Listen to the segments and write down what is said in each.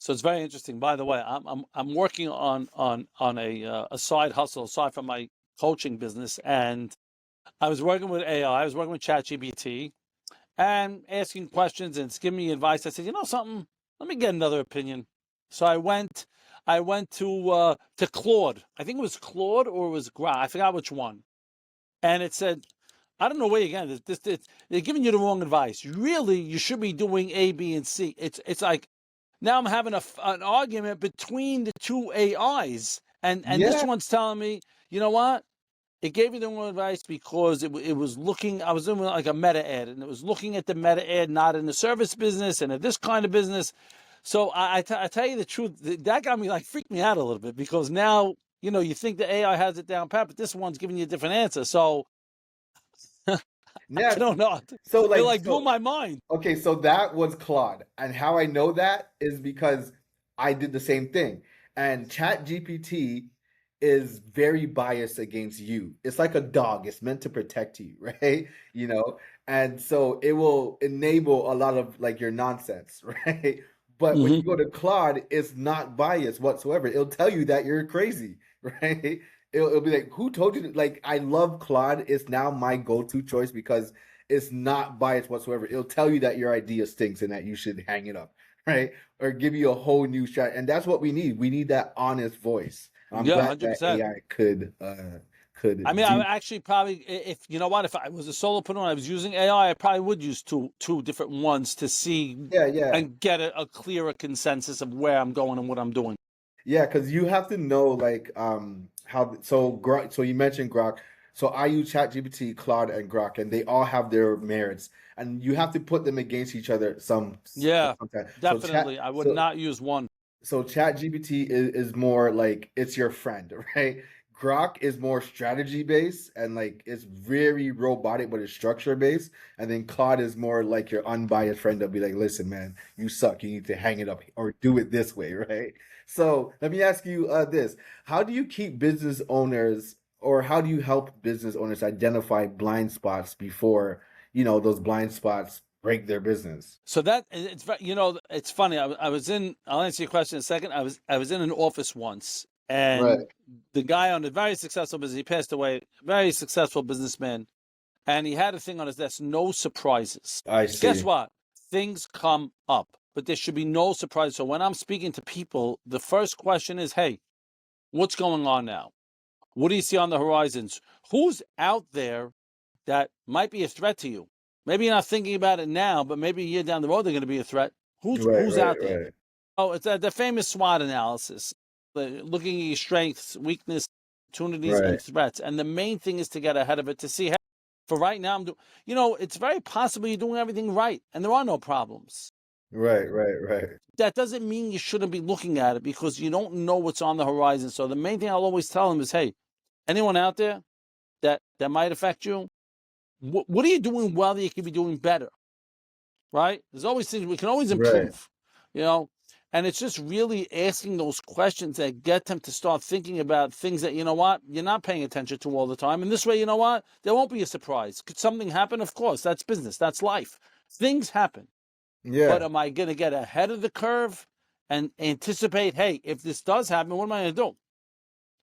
So it's very interesting. By the way, I'm working on a side hustle aside from my coaching business, and I was working with AI. I was working with ChatGPT and asking questions, and it's giving me advice. I said, you know something, let me get another opinion. So I went to Claude. I think it was Claude or it was Grok. I forgot which one. And it said, I don't know where you're getting this. They're giving you the wrong advice. Really, you should be doing A, B, and C. It's like now I'm having an argument between the two AIs, and this Yeah. one's telling me, you know what? It gave me the wrong advice because it was looking. I was doing like a meta ad, and it was looking at the meta ad, not in the service business and at this kind of business. So I tell you the truth, that got me like freaked me out a little bit because now you think the AI has it down pat, but this one's giving you a different answer. So I Yeah. don't know. So It like like blew so my mind. okay, so that was Claude. And how I know that is because I did the same thing. And ChatGPT is very biased against you. It's like a dog. It's meant to protect you, right? You know, and so it will enable a lot of like your nonsense, right? But when you Hmm. go to Claude, it's not biased whatsoever. It'll tell you that you're crazy, right? It'll be like, who told you to, like, I love Claude. It's now my go-to choice because it's not biased whatsoever. It'll tell you that your idea stinks and that you should hang it up, right? Or give you a whole new shot. And that's what we need. We need that honest voice. I'm Yeah, glad that 100%. AI could I mean, I do. would actually probably, if you know what, if I was a solopreneur and I was using AI, I probably would use two different ones to see Yeah, yeah. and get a clearer consensus of where I'm going and what I'm doing. Yeah, because you have to know like how so Grok, so you mentioned Grok. So I use ChatGPT, Claude, and Grok, and they all have their merits, and you have to put them against each other Yeah, sometimes. definitely. I would not use one. So ChatGPT is more like it's your friend, right? Grok is more strategy based and like it's very robotic, but it's structure based. And then Claude is more like your unbiased friend that'll be like, listen, man, you suck. You need to hang it up or do it this way, right? So let me ask you this. How do you keep business owners or how do you help business owners identify blind spots before, those blind spots break their business? So that it's funny. I was in. I'll answer your question in a second. I was in an office once, Right. and the guy on a very successful business. He passed away. Very successful businessman, and he had a thing on his desk: no surprises. I Guess see. what? Things come up, but there should be no surprise. So when I'm speaking to people, the first question is, "Hey, what's going on now? What do you see on the horizons? Who's out there that might be a threat to you? Maybe you're not thinking about it now, but maybe a year down the road they're going to be a threat. Who's Right, who's right, out there? right. Oh, it's the famous SWOT analysis, looking at your strengths, weakness, opportunities, and Right. threats. And the main thing is to get ahead of it to see. Hey, for right now, I'm doing. It's very possible you're doing everything right, and there are no problems. Right, right, right. That doesn't mean you shouldn't be looking at it because you don't know what's on the horizon. So the main thing I'll always tell them is, hey, anyone out there that might affect you, what are you doing well that you could be doing better? Right? There's always things we can always Right. improve, you know. And it's just really asking those questions that get them to start thinking about things that you're not paying attention to all the time. And this way, there won't be a surprise. Could something happen? Of course, that's business, that's life. Things happen, but Yeah, am I going to get ahead of the curve and anticipate? Hey, if this does happen, what am I going to do?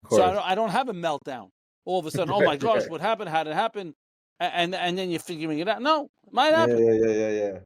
of So course. I don't have a meltdown all of a sudden. Oh Right, my gosh, right. what happened? How did it happen? And then you're figuring it out. No, it might Yeah, happen. yeah, yeah, yeah, yeah.